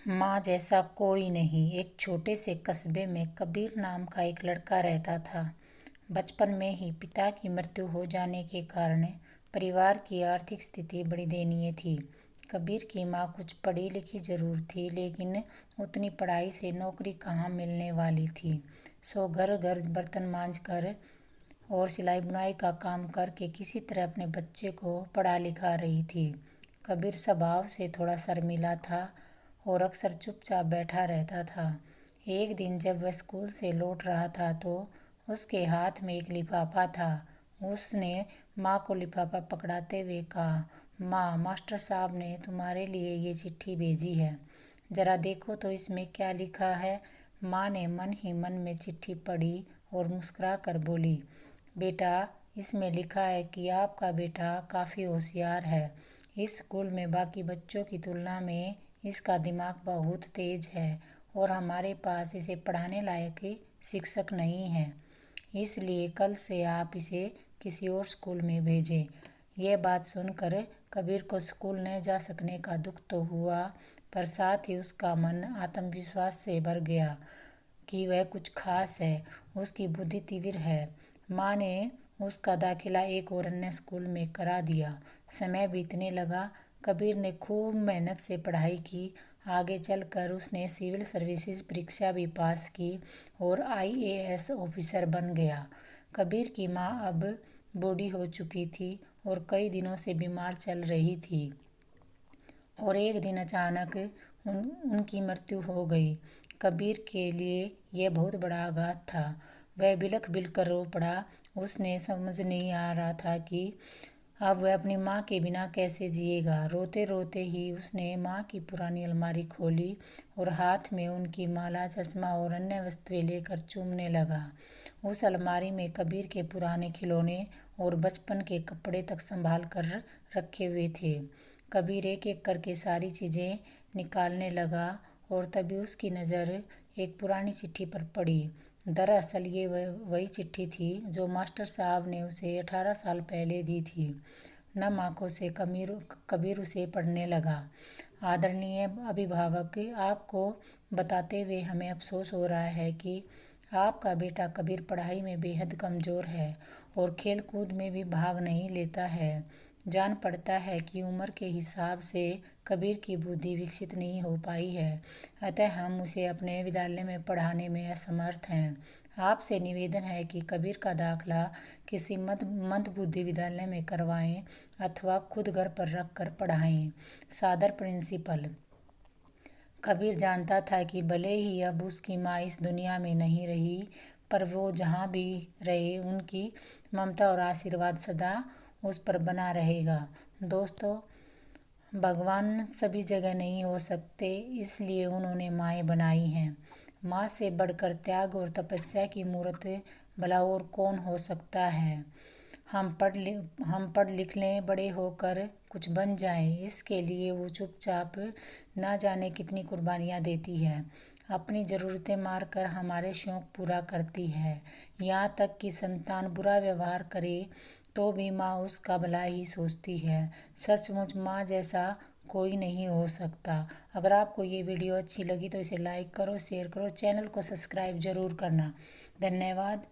माँ जैसा कोई नहीं। एक छोटे से कस्बे में कबीर नाम का एक लड़का रहता था। बचपन में ही पिता की मृत्यु हो जाने के कारण परिवार की आर्थिक स्थिति बड़ी दयनीय थी। कबीर की माँ कुछ पढ़ी लिखी जरूर थी, लेकिन उतनी पढ़ाई से नौकरी कहाँ मिलने वाली थी। सो घर घर बर्तन मांज कर और सिलाई बुनाई का काम करके किसी तरह अपने बच्चे को पढ़ा लिखा रही थी। कबीर स्वभाव से थोड़ा शर्मीला था और अक्सर चुपचाप बैठा रहता था। एक दिन जब वह स्कूल से लौट रहा था तो उसके हाथ में एक लिफाफा था। उसने माँ को लिफाफा पकड़ाते हुए कहा, माँ, मास्टर साहब ने तुम्हारे लिए ये चिट्ठी भेजी है, जरा देखो तो इसमें क्या लिखा है। माँ ने मन ही मन में चिट्ठी पढ़ी और मुस्कुरा कर बोली, बेटा, इसमें लिखा है कि आपका बेटा काफ़ी होशियार है। इस स्कूल में बाकी बच्चों की तुलना में इसका दिमाग बहुत तेज है और हमारे पास इसे पढ़ाने लायक शिक्षक नहीं है, इसलिए कल से आप इसे किसी और स्कूल में भेजें। यह बात सुनकर कबीर को स्कूल न जा सकने का दुख तो हुआ, पर साथ ही उसका मन आत्मविश्वास से भर गया कि वह कुछ खास है, उसकी बुद्धि तीव्र है। माँ ने उसका दाखिला एक और अन्य स्कूल में करा दिया। समय बीतने लगा। कबीर ने खूब मेहनत से पढ़ाई की। आगे चलकर उसने सिविल सर्विसेज परीक्षा भी पास की और आईएएस ऑफिसर बन गया। कबीर की माँ अब बूढ़ी हो चुकी थी और कई दिनों से बीमार चल रही थी और एक दिन अचानक उनकी मृत्यु हो गई। कबीर के लिए यह बहुत बड़ा आघात था। वह बिलख बिलख कर रो पड़ा। उसने समझ नहीं आ रहा था कि अब वह अपनी माँ के बिना कैसे जिएगा। रोते रोते ही उसने माँ की पुरानी अलमारी खोली और हाथ में उनकी माला, चश्मा और अन्य वस्तुएं लेकर चूमने लगा। उस अलमारी में कबीर के पुराने खिलौने और बचपन के कपड़े तक संभाल कर रखे हुए थे। कबीर एक एक करके सारी चीज़ें निकालने लगा और तभी उसकी नज़र एक पुरानी चिट्ठी पर पड़ी। दरअसल ये वही चिट्ठी थी जो मास्टर साहब ने उसे 18 साल पहले दी थी। नम आंखों से कबीर उसे पढ़ने लगा। आदरणीय अभिभावक, आपको बताते हुए हमें अफसोस हो रहा है कि आपका बेटा कबीर पढ़ाई में बेहद कमज़ोर है और खेल कूद में भी भाग नहीं लेता है। जान पड़ता है कि उम्र के हिसाब से कबीर की बुद्धि विकसित नहीं हो पाई है, अतः हम उसे अपने विद्यालय में पढ़ाने में असमर्थ हैं। आपसे निवेदन है कि कबीर का दाखिला किसी मंदबुद्धि विद्यालय में करवाएं अथवा खुद घर पर रख कर पढ़ाएं। सादर प्रिंसिपल। कबीर जानता था कि भले ही अब उसकी माँ इस दुनिया में नहीं रही, पर वो जहाँ भी रहे उनकी ममता और आशीर्वाद सदा उस पर बना रहेगा। दोस्तों, भगवान सभी जगह नहीं हो सकते, इसलिए उन्होंने माएँ बनाई हैं। माँ से बढ़कर त्याग और तपस्या की मूर्त भला और कौन हो सकता है। हम पढ़ लिख लें, बड़े होकर कुछ बन जाएं, इसके लिए वो चुपचाप ना जाने कितनी कुर्बानियाँ देती है। अपनी ज़रूरतें मार कर हमारे शौक़ पूरा करती है। यहाँ तक कि संतान बुरा व्यवहार करे तो भी माँ उसका भला ही सोचती है। सचमुच माँ जैसा कोई नहीं हो सकता। अगर आपको ये वीडियो अच्छी लगी तो इसे लाइक करो, शेयर करो, चैनल को सब्सक्राइब ज़रूर करना। धन्यवाद।